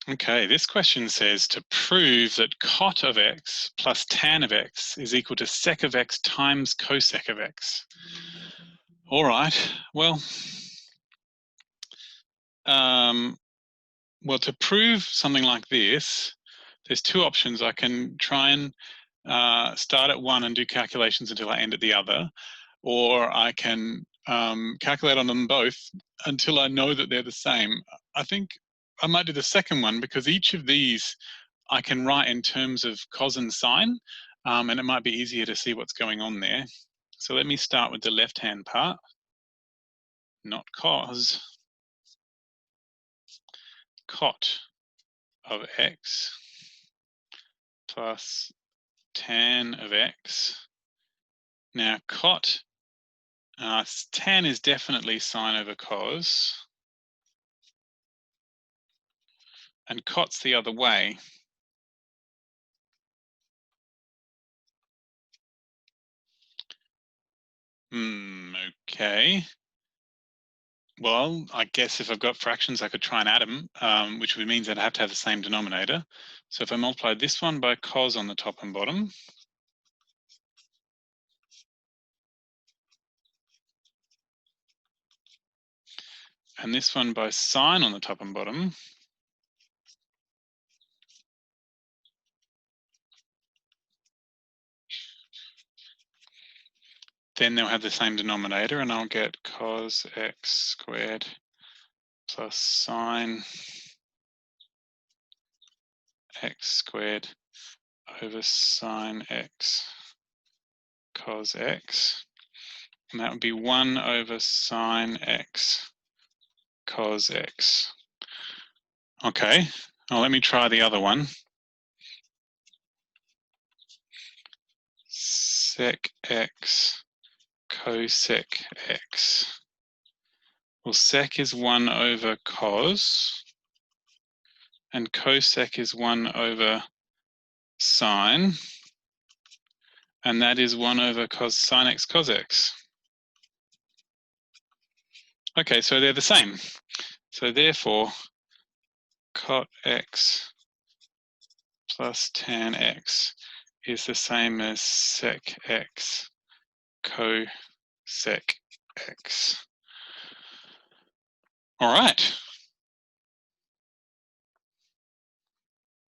Okay, this question says to prove that cot of x plus tan of x is equal to sec of x times cosec of x. All right, well, to prove something like this, there's two options. I can try and start at one and do calculations until I end at the other, or I can calculate on them both until I know that they're the same. I think I might do the second one because each of these I can write in terms of cos and sine, and it might be easier to see what's going on there. So let me start with the left-hand part, not cos, cot of x plus tan of x. Now cot, tan is definitely sine over cos, and cot's the other way. Okay. Well, I guess if I've got fractions, I could try and add them, which means I'd have to have the same denominator. So if I multiply this one by cos on the top and bottom, and this one by sine on the top and bottom, then they'll have the same denominator, and I'll get cos x squared plus sine x squared over sine x cos x. And that would be 1 over sine x cos x. Okay, well, let me try the other one. Sec x cosec x. Well, sec is 1 over cos, and cosec is 1 over sine, and that is 1 over cos sine x cos x. Okay, so they're the same. So therefore, cot x plus tan x is the same as sec x cosec x. All right.